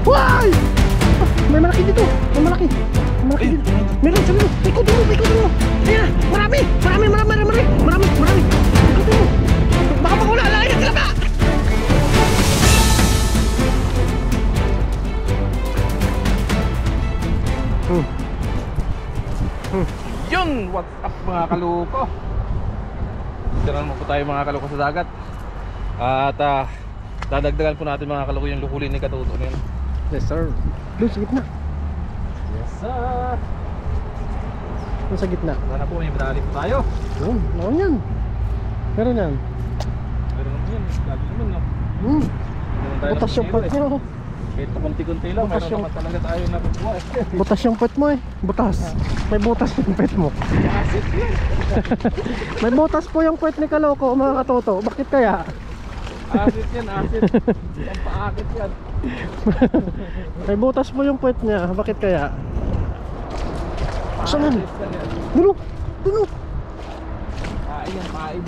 Why? May malaki dito. May malaki. May malaki dito. Meron sa dito. Ikot dito. Ikot dito. Ayan. Marami. Ikot dito. Baka makula. Lalagyan sila ba? Yun! What's up mga kaluko? Tirahan mo po tayo mga kaluko sa dagat. At dadagdagan po natin mga kaluko yung lukulin ni Katuto na yun. Yes sir. Doon sa gitna. Yes sir. Doon sa gitna. Sana po may madali po tayo. Yun. Meron yan. Meron yan. Meron naman yan. Lagi naman no. Butas yung puwet mo. Kahit kunti-kunti lang, Butas meron yung... naman talaga tayo nakukuha. Butas yung puwet mo eh. Butas. May butas yung puwet mo. May butas po yung puwet ni Kaloko mga Katuto. Bakit kaya? Asit yan, asit. Ang paakit yan. May butas po yung puwet niya. Bakit kaya? Saan yan? Dulo! Dulo! Pain yan, pain.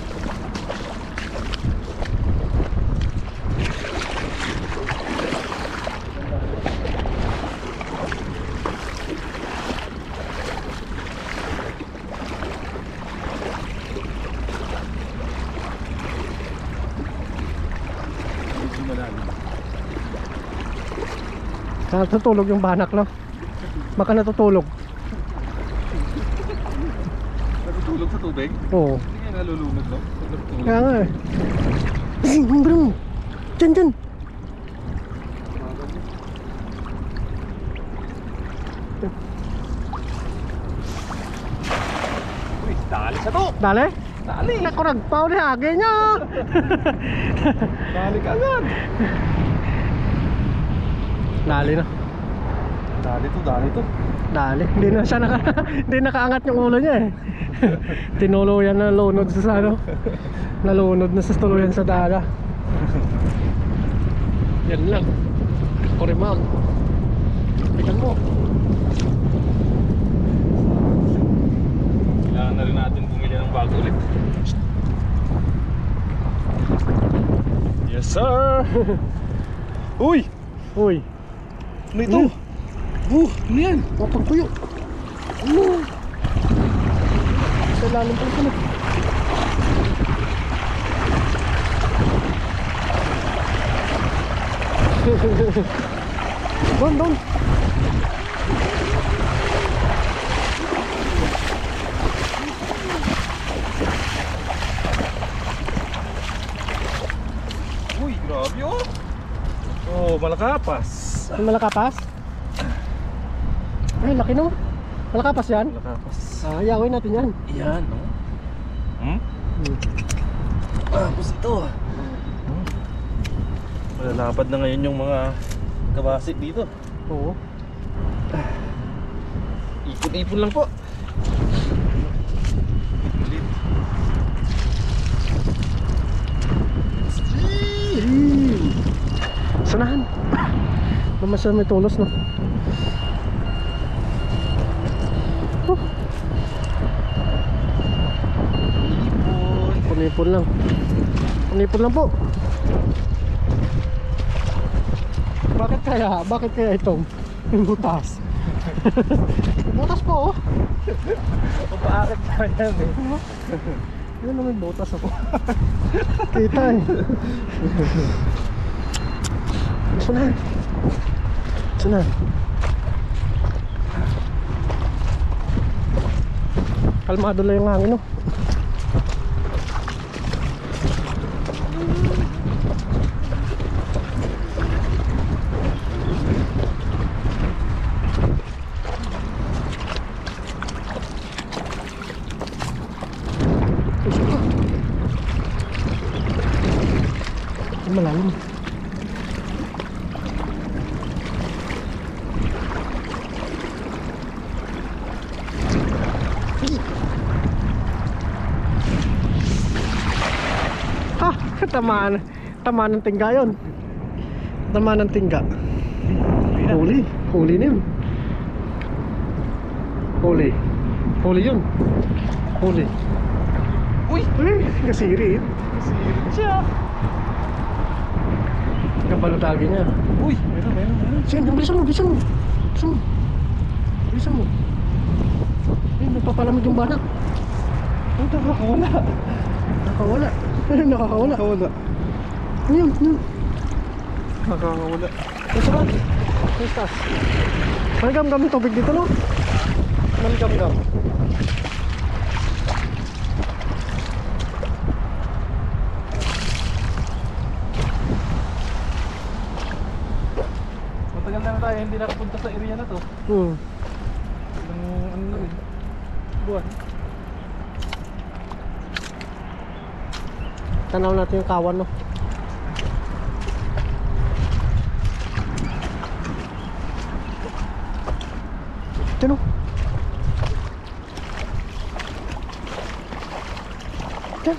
Natutulog yung banak no? Baka natutulog. Natutulog sa tubig? Oo. Hindi nga nalulunod no? Kaya nga eh. Bro! Diyan! Uy, dali sa to! Dali? Dali! Naku, nagpaw ni hagi niya! Dali ka agad! Dali na. Dali to. Dali. Hindi na siya hindi nakaangat yung ulo niya eh. Tinuluyan na lunod sa ano. Nalunod na sa tuluyan sa dala. Yan lang. Korimag. Tingnan mo. Kailangan na rin natin bumili ng bago ulit. Yes sir! Uy! Uy. Ano ito? Ano yan? Wapang tuyo. Sa lalim pa ito na. Doon. Uy, grabe oh! Oh, malakapas. May malakapas? Ay, laki no. Malakapas yan? Malakapas. Yawin natin yan. Yan, no? Tapos ito. Malalapad na ngayon yung mga kabasit dito. Oo. Ipon-ipon lang po. Sanahan. Naman siya may tulos no. Punipon lang. Punipon lang po. Bakit kaya itong butas? Butas po oh. Paakit pa yan eh. Yan naman butas ako. Kita eh. Saan? Kalmado lang yung hangin no. Malalim. Tamaan ng tingga yun. Tamaan ng tingga. Huli na yun. Huli yun. Uy! Kasiri yun. Kasiri siya. baludagi niya. Uy, meron. Sige, bilisan mo. Bilisan mo. Ayun, nagpapalamig yung banak. Ay, nakakawala. Nakakawala. Ayun. Nakakawala. Gusto ka? Kristas. May gam-gam yung tubig dito, no? May gam-gam. Matagal na tayo hindi nakapunta sa area na to. Buwan. Tanaw natin yung kawan, no? Yan, no? Yan.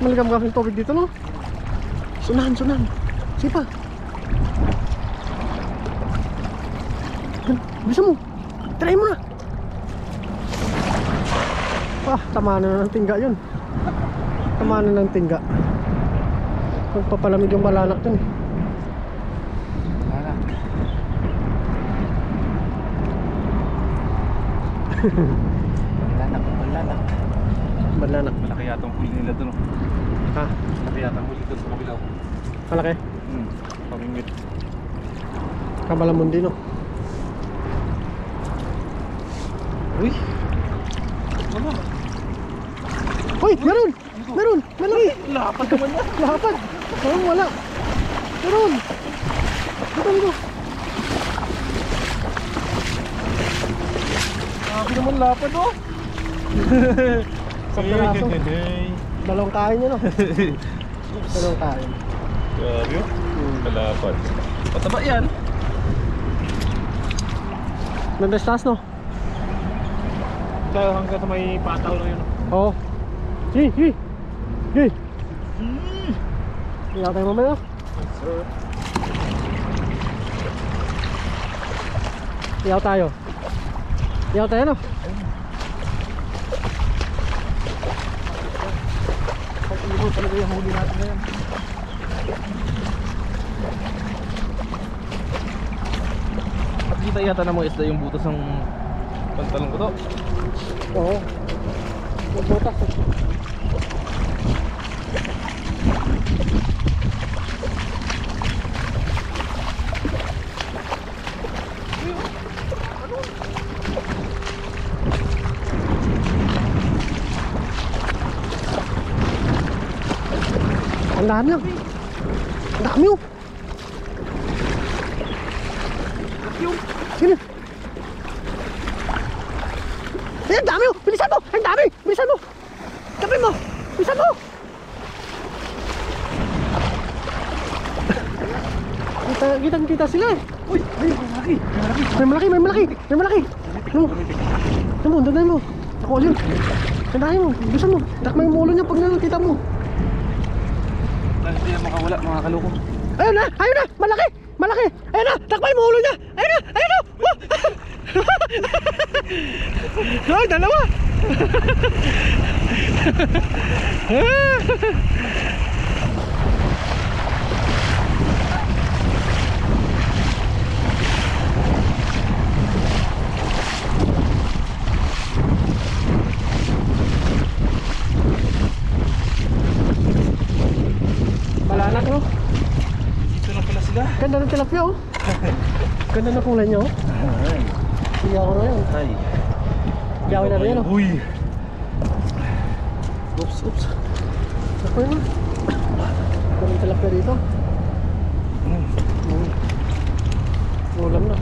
Maligam-gam yung tubig dito, no? Sunan. Sipa. Bisa mo. Try mo na. Tama na ng tingga yun. Tama na ng tingga. Magpapalamig yung balanak dun eh. Balanak. Malaki yatang huli nila dun. Ha? Malaki yatang huli dun sa kabilaw. Malaki? Pamingwit. Kabalamundi, no? Uy! Wala. Uy! Meron! Malaki! Lapad naman yan. Lapad! Wala! Meron! Dito! Sabi naman lapad, oh! Sa piraso. Dalawang kain yun, no? Dalawang kain. Grabe, kalapad. Pataba yan. Nandestas, no? Dahil hanggang sa may pataw lang yun. Oo. Hi! Iyaw tayo mamaya. Sir. Iyaw tayo, no? Pag-ibo talaga yung huli natin na yan. At kita yata na mga isda yung butas ng pantalong ko to. Oo. Magbutas. Ang dami yan. Ang dami yun. Sino? Ay, ang dami yun. Bilisan mo. Ang dami. Bilisan mo. Kapin mo. Bilisan mo. Kita sila eh. Uy! Ay, malaki! May malaki. Dandahin mo. Ako yun. Dandahin mo. Bilisan mo. Takma yung ulo niya pag nakita mo. Hindi yan makawala mga kaloko. Ayun na! Malaki! Ayun na! Takma yung ulo niya! Ayun na! Oh, dalawa! Balanak, no? Dito lang pala sila. Ganda ng tilapia, oh. Ganda ng kulay niya, oh. Iyaw ko na yun. Ay. Iyawin na rin yan, oh. Uy! Oops. Ako yun, oh. Ganda ng tilapia dito. Ulam na.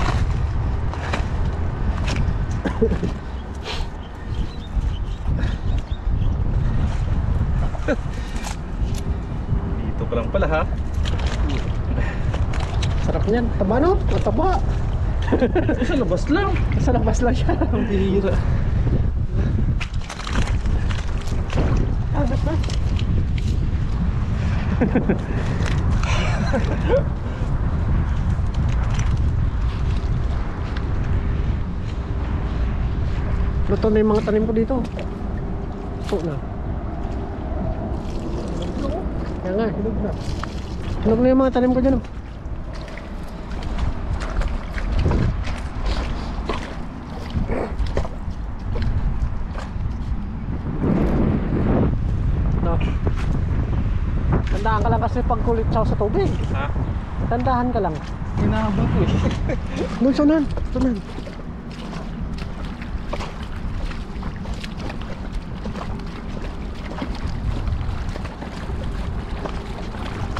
Dito pa lang pala, ha? Sarap niyan. Taba, no? Mataba. Sa labas lang. Sa labas lang siya. Ang bihira. Agad na. Luto na yung mga tanim ko dito. Luto na. Kaya nga, hinog na. Hinog na yung mga tanim ko dyan, oh. No. Tandaan ka lang kasi pag kulit sa tubig. Ha? Tandahan ka lang. Hinahabol ko eh. Doon, sunan. Sunan.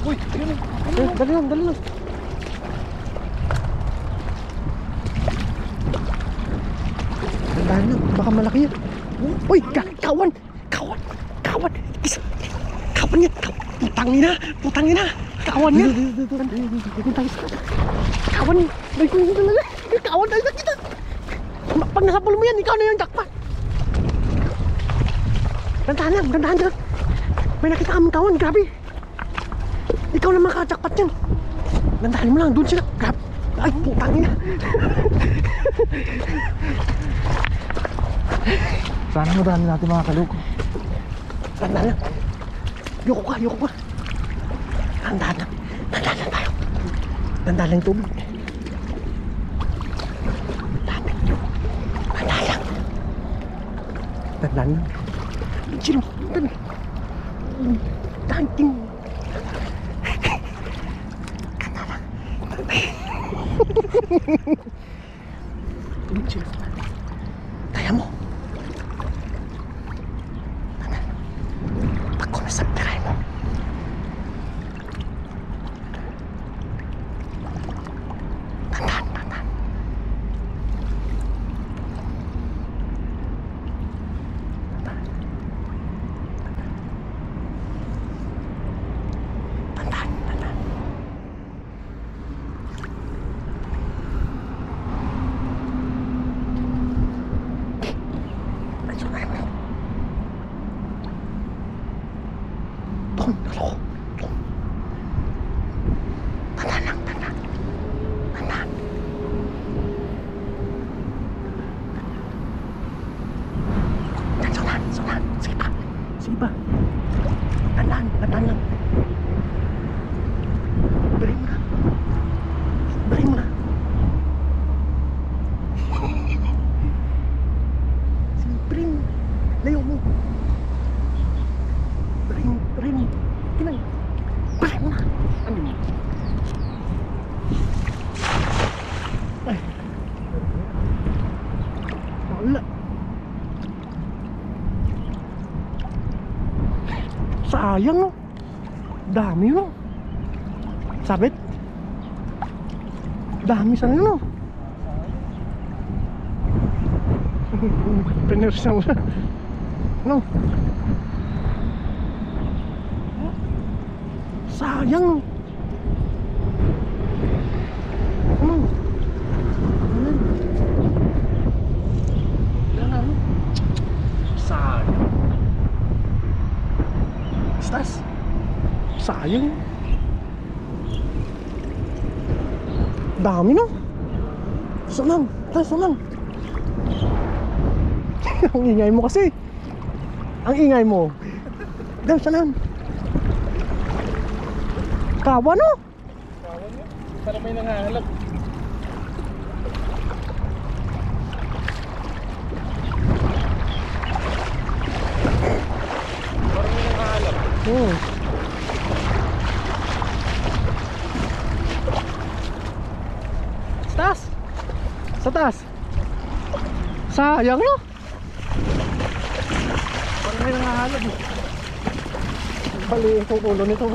Uy, yun eh. Dali lang, dali lang. Tandahan lang, baka malaki yan. Uy, kawan! Kawan! Kawan! Isa! Kawan yan! Putangin na! Putangin na! Kawan yan! Kawan! Ay, kung hindi talaga! Kawan tayo na kita! Pag nasapul mo yan, ikaw na yung jackpot! Dandahan lang! Dandahan lang! May nakita kaming kawan, grabe! Ikaw na makajakpat yan! Dandahan mo lang, doon sila! Grabe! Ay, putangin na! Sana madami natin mga kaloko. Dandahan lang! Yoko ka! Yoko ka! Dandahan lang! Dandahan lang tayo! Dandahan lang yung tubig! Dandahan lang! Dandahan lang! Sino? Dandahan ting! Dandahan lang! Sino? Kaya mo! Ako na sa piray mo. Tandaan, tandaan. Tandaan, tandaan. Ay, sunay mo. Tong, naloko. Tong. Tandaan lang, tandaan. Tandaan. Yan, sunan, sunan. Sige pa. Sige pa. Tandaan, tandaan lang. Balik mo na. Balik mo na. Sige, balik mo. Layo mo. Balik mo, balik mo. Kinang. Balik mo na. Ano mo? Ay. Wala. Sayang, no? Dami, no? Sabit? Dami sana, no? Pinersa mo na. No? Sayang, no? Ano? Ayan. Ayan, ano? Sayang. Stas? Sayang. Dami, no? Sunang. Tay, sunang. Ang ingay mo kasi. Ang ingay mo. Dam, sunang. Kawa, no? Kawan yun. Para may nangahalap. Parang may nangahalap. Sa taas. Sa taas. Sayang, no? Parang may nangahalap. Bali yung ulo nito.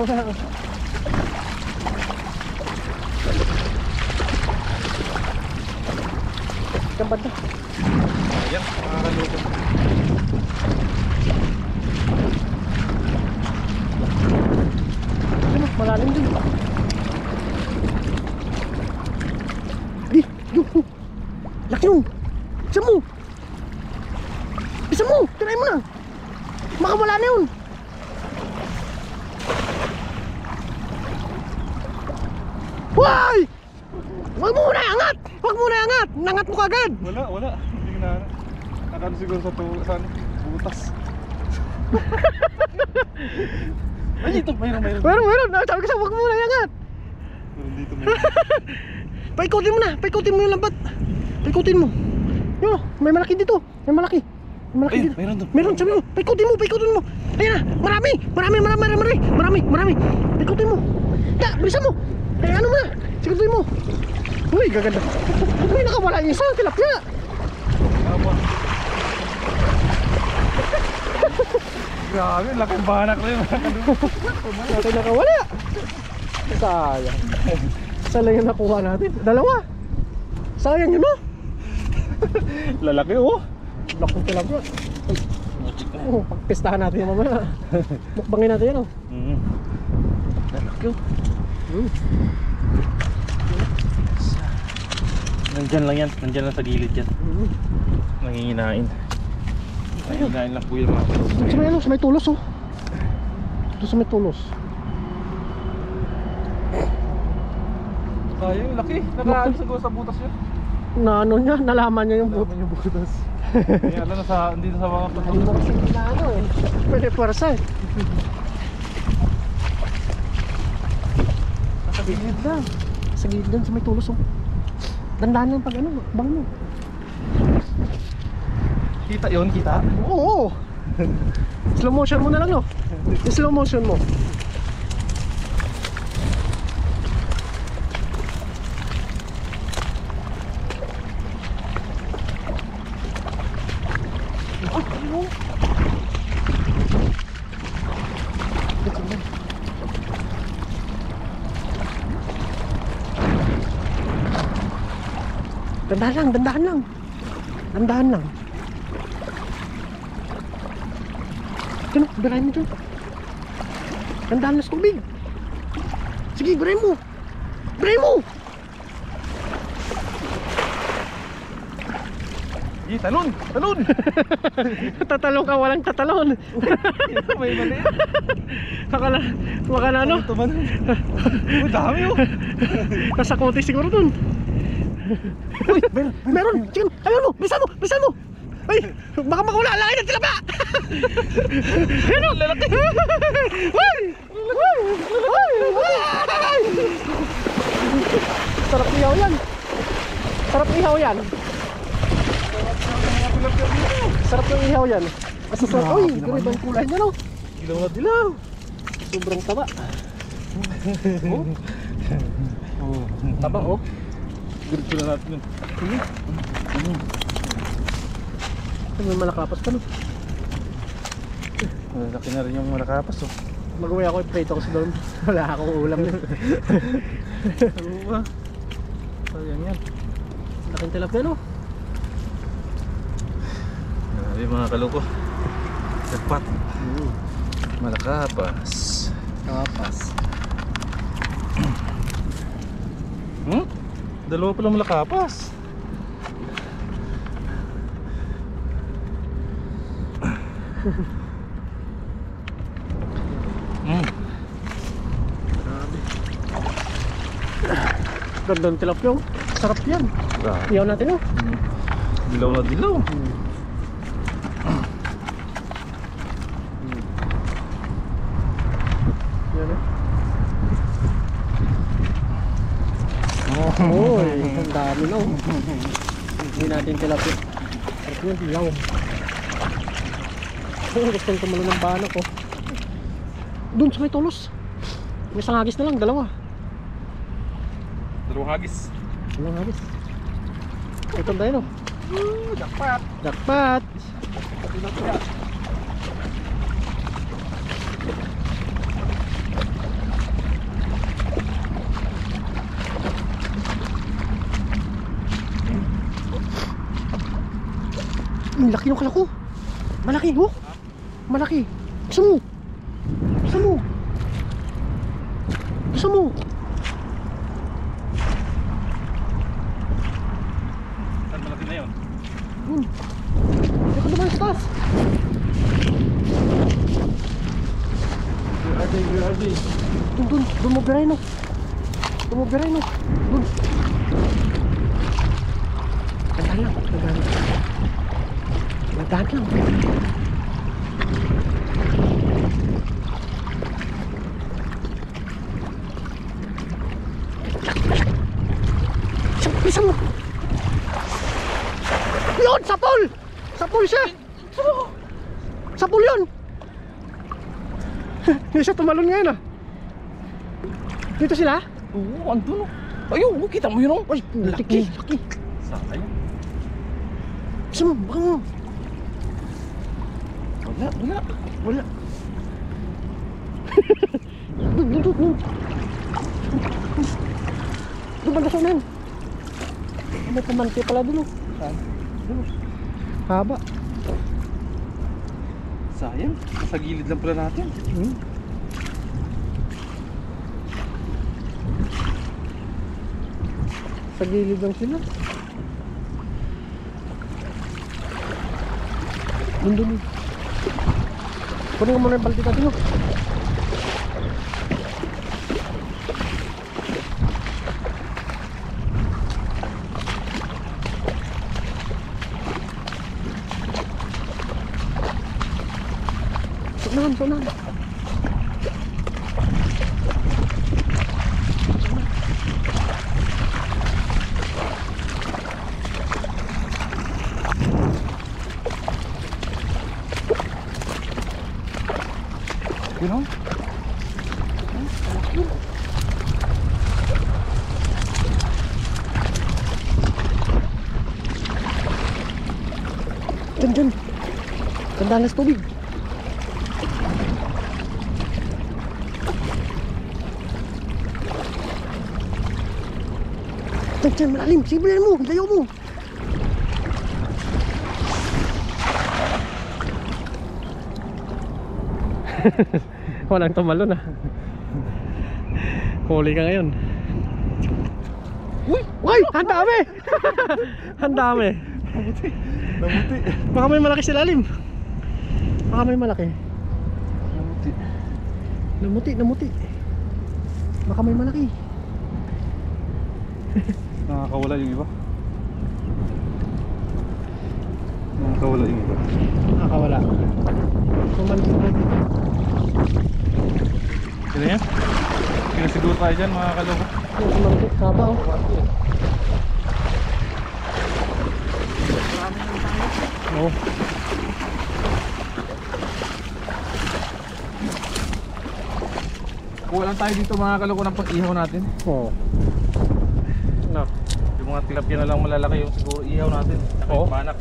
Kampad na. Ayan, mga kaloko. Ano, malalim din. Di, yun. Laki yun. Bisa mo. Bisa mo. Tirahin mo na. Makawala na yun. Why? Huwag mo muna angat. Huwag mo na angat. Nangat mo kagad. Wala. Hindi ko na. Nakano siguro sa saan? Butas. Ay, ito, mayroon. Meron. Sabi ko sa wag mo na yangat. Meron dito, mayroon. Paikutin mo na. Paikutin mo yung lambat. Paikutin mo. Yo, may malaki dito. May malaki Ayun, dito. mayroon doon. Meron, sabi mo. Paikutin mo. Ayan na. Marami. Paikutin mo. Ya, bilisan mo. Ay, ano mo na. Sigurutin mo. Uy, gaganda. Uy, nakawala yung isa. Tilapia. Apa? Grabe, laking banak na yun. Natin nakawala. Sayang. Sayang yung nakuha natin. Dalawa. Sayang yun, no? Lalaki, oh. Lakong tilapia. Oh, pagpistahan natin yung mamaya. Mukbangin natin yan, oh. Lalaki, oh. Nandyan lang yan. Nandyan lang sa gilid yan. Nanginginain. Nanginginain lang po yung mga. Sa may ano, sa may tulos, oh. Ito sa may tulos. Sayang, laki. Nakaano siguro sa butas yun. Na ano niya, nalaman niya yung buto. Nalaman yung butas. Kaya alam na dito sa mga Hindi mo kasi na ano eh. Pwede puwersa eh. Sa gilid lang. Sa gilid lang, sa may tulos, oh. Dandahan lang pag ano, bang mo. Kita yun, kita? Oo. Slow motion mo na lang, no? Slow motion mo. Dandahan lang. Ito na, birahin mo dyan. Dandahan lang sa tubig. Sige, birahin mo. Talon! Tatalon ka, walang tatalon. May mali. Baka na ano. Ito man. Uy, dami, oh. Nasakote siguro dun. Uy, meron. Sige, ayun mo, bilisan mo. Ay, baka makawala lang ng tilapia. Ayun, lalaki. Sarap ihaw yan. Sarap ng ihaw yan. Masasarap. Uy, ganito ang kulay niya, no? Dilaw. Sobrang taba. Taba, oh. Diretso na natin yun. May malakapas pa, no? Laki na rin yung malakapas, oh. Mag-uwi ako, prito ko sa doon. Wala akong ulam yun. Ano ba? Sayang yan. Laking tilapia, no? Grabe mga kaloko. Jackpot. Malakapas. Kapas. Dalawa palang malakapas. Gandang tilapia, oh. Sarap yan. Grabe. Iyaw natin, oh. Dilaw na dilaw. Yan, oh. Uy, ang dami na, oh. Hindi natin tilapia. Sarap yan, iyaw. Gusto ko tumalo ng banak, oh. Doon sa may tulos. May isang hagis na lang, dalawa. Dalawang hagis. Ito tayo, no? Jackpot. Ang laki ng kalako. Malaki, oh. Malaki. Gusto mo. Saan malaki na yun? Ito naman sa taas. Doon mo biray, no? Doon. Tandaan lang. Dahan lang. Bisa mo. Yun! Sapol! Sapol siya! Sapol yun! Hindi siya tumalon ngayon ah. Dito sila? Oo, andun. Ayun, kita mo yun. Uy, laki. Laki. Sayang. Bisa mo, baka mo. Wala. Wala. Doon. Doon banda sa unan. May pamante pala dun. Saan? Haba. Sayang. Sa gilid lang pala natin. Sa gilid lang sila. Doon. Kunin ko muna yung balti natin. Sunan. You know? Diyan. Tandaan na sa tubig. Diyan, malalim. Sibilan mo. Layo mo. Walang tumalon ah. Huli ka ngayon. Uy! Ang dami! Ang dami. Namuti. Baka may malaki sa lalim. Baka may malaki. Namuti. Baka may malaki. Nakakawala yung iba. Nakakawala. Pumansin mo. Sino yan? Pinasiguro tayo dyan mga kaloko. Pumansin. Haba oh. Oh. Kuha lang tayo dito mga kaloko ng pag-ihaw natin. Oh. No. Yung mga tilapia na lang malalaki yung siguro ihaw natin. Oo. Banak.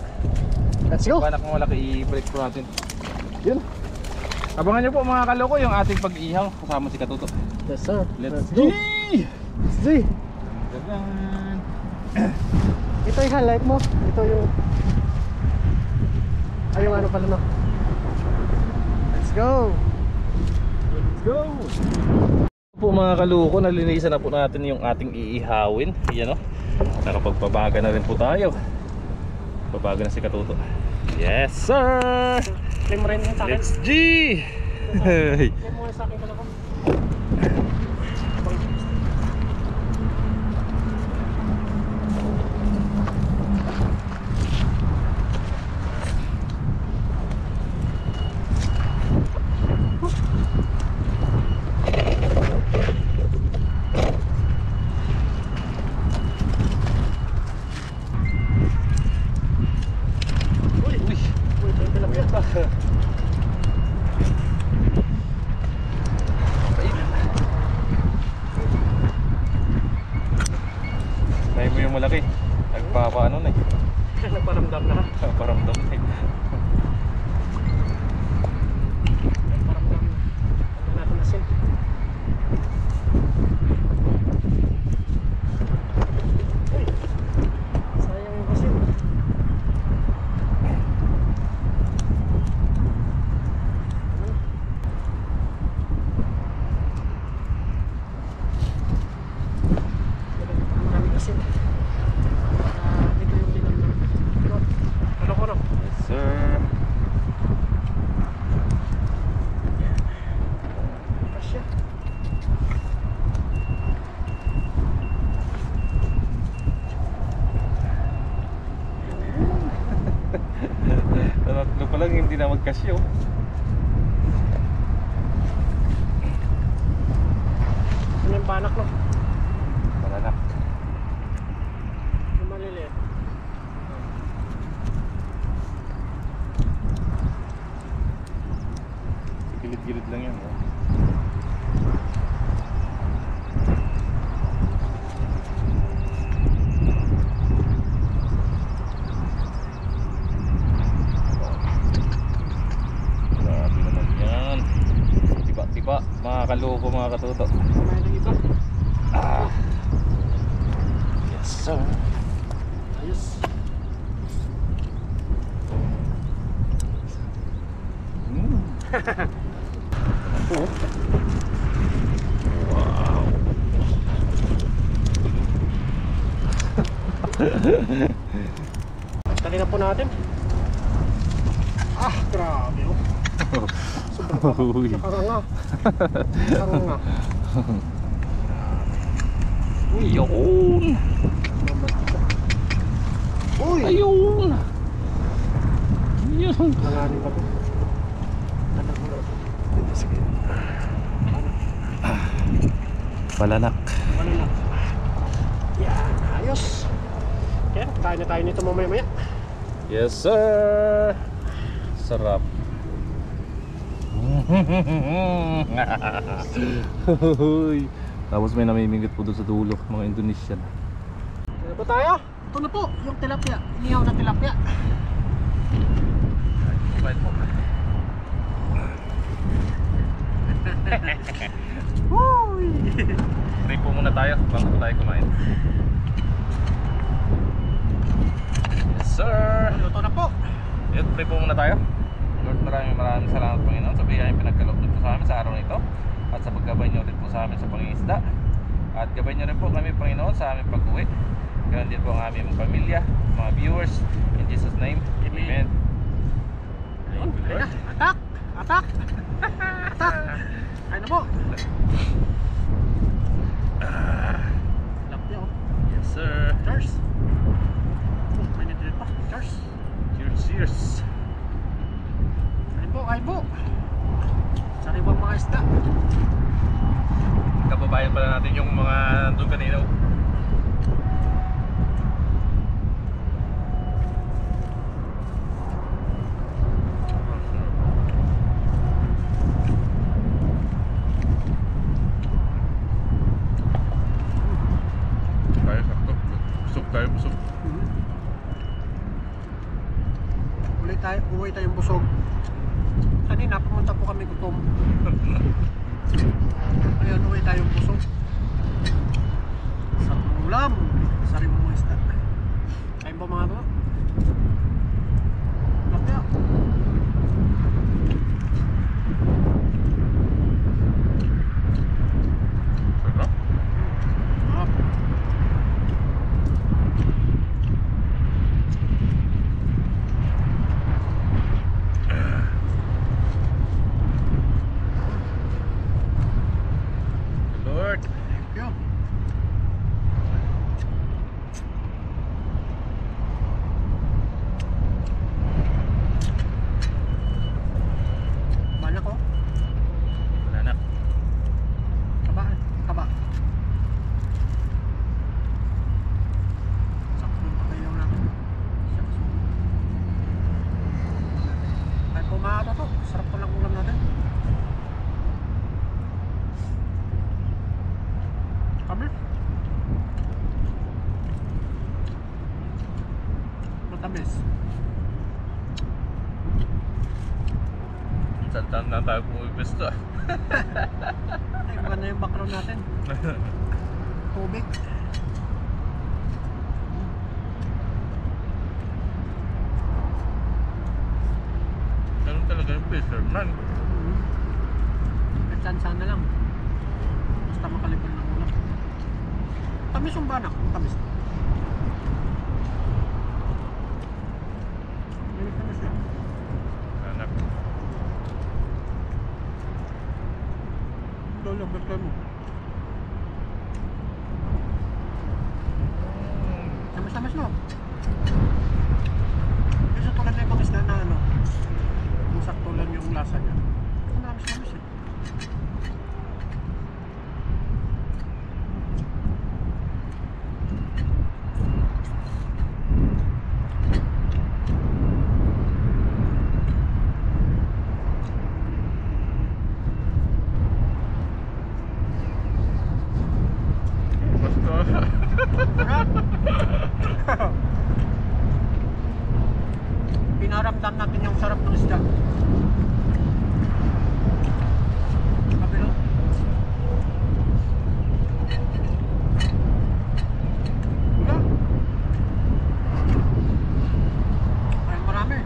Let's go. Banak na malaki i-break po natin. Yun. Abangan nyo po mga kaloko yung ating pag-ihaw kasama si Katuto. Yes sir. Let's go. go! Let's go. Dagan! Ito yung highlight mo. Ito yung yung ano pala no. Let's go. Let's go! Po mga kaloko, nalinisan na po natin yung ating iihawin. Yan o. Nakapagpabaga na rin po tayo. Pabaga na si Katuto. Yes sir! Claim mo rin yung sa akin. Let's G! Claim mo sa akin pala ko. Tayo mo yung malaki. Nagpapaano na eh. Nagparamdam na. Paramdam na eh. Nagparamdam. Ano natin nasin. Uy! Sayang yung asin. Maraming asin. Ito yung linang. Ano ko no? Yes sir. Kasi hindi na magkasyo. Ano yung banak no? Malanak. Yung maliliit. Gilid-gilid lang yan. Oh. Grabe naman yan. Tiba-tiba, mga kaloko, mga katuto. Kumain ng iba. Ah. Yes sir. Ayos. Oh. Wow. Tali na po natin. Ah, grabe oh. Uy. Nakakanga. Nakakanga. Uy, yun. Uy! Ayun. Yun. Nanganin pa to. Anak mo. Sige. Palanak. Ano na? Yan, ayos. Kaya, kain na tayo nito mamaya-maya. Yes sir. Sarap. Tapos may namimingit po doon sa dulo, mga Indonesian. Ano po tayo? Ito na po, yung tilapia. Inihaw na tilapia. Uy! Pray po muna tayo bago tayo kumain. Yes sir. Luto na po. Yun, pray po muna tayo. Lord, maraming salamat Panginoon sa biyayang pinagkaloob niyo po sa amin sa araw nito at sa paggabay niyo rin po sa amin sa pangingisda. At gabay niyo rin po kami Panginoon sa aming pag-uwi. Ganun din po ang aming pamilya, mga viewers. In Jesus name, Amen. Thank you Lord. Atak! Atak! Atak! Kain na po. Tilapia oh. Yes sir. Cheers! May nitilit pa. Cheers! Cheers, cheers. Kain po. Sariwang mga isda. Kababayan pala natin yung mga nandun kanina. Tayo sakto. Busog tayo, busog. Uwi tayong busog. Kanina pumunta po kami gutom. Ayun, uwi tayong busog. Sarap ng ulam. Sariwang mga isda. Kain po mga bro. Tilapia. Sarap. Sarap. Lord. Thank you. Banak ko. Palanak. Kaba. Sakto pa kayo natin. Kahit pumato to, sarap pa lang ulam natin. Kami. Matamis. Santan na tayo pumipesto. Ay, maganda yung background natin. Tubig. Ganun talaga yung fisherman. At sana lang. Basta makalipol ng ulam. Tamis yung banak. Tamis. Tamis yan. Anak. Ito yung background mo. Tamis-tamis no? Kasi tulad na ibang isda na ano. Saktong-sakto lang yung lasa niya. Ang namis eh. Pinaramdam natin yung sarap ng isda. Kabilo. Wala. Ay, marami.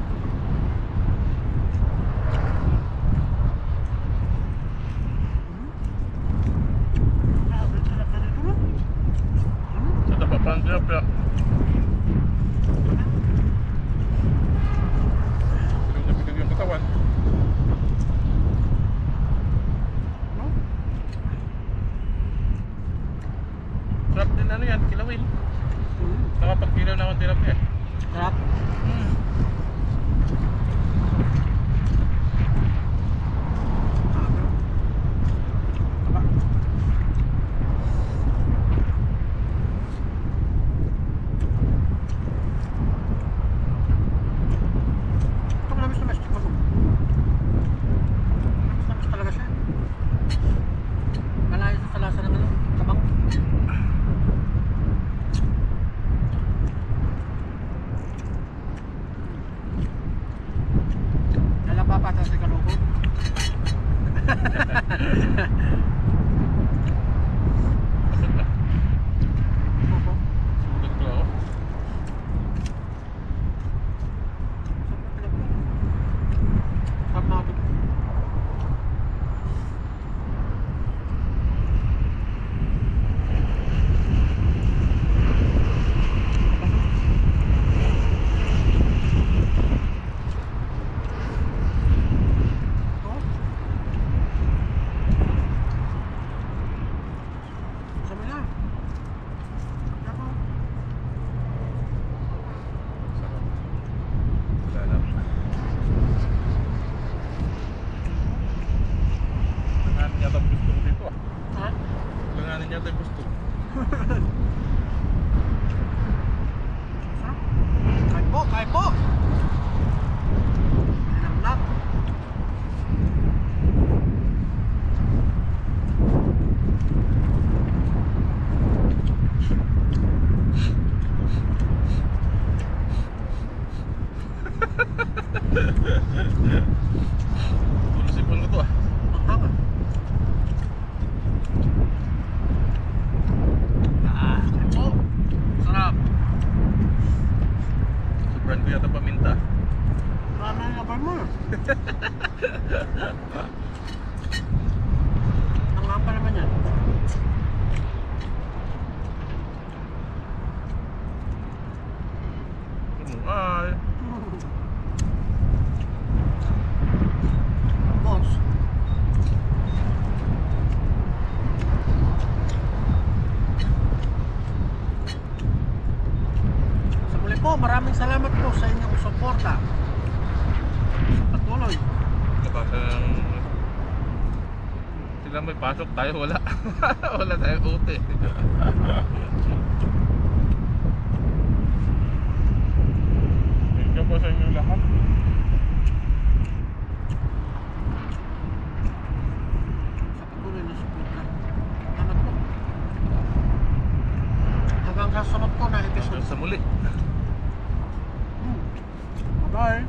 Sa tapapan siya pa. Pinag yung katawan. Sarap din ano yan, kilawin. Nakapagkilaw na akong tilapia. Sarap. Ito namis ko. Namis talaga siya. Malayo sa lasa ng ano, kabang. Dala pa pata sa kalungkot. Opo. Sulat ko ako. Sarap na ito. Sama na. Ako. Wala na. Langanin yata ang gusto ko dito ah. Ha? Langanin yata yung gusto. Sarap. Kain po, kain po. Nanamnam. Tulusipon ko to ah. Mahanga. Kain po. Sarap. Sobrang ko yata paminta. Marami ang labay mo. Ang pa naman yan. Ay. Boss. Sa muli po, maraming salamat po sa inyong suporta. Sa patuloy. Nabasa ng... Sila may pasok, tayo wala. Wala tayong ute. Thank you po sa inyong lahat. Sa patuloy na suporta. Salamat po. Hanggang sa sunod po na episode. Sa muli. Bye.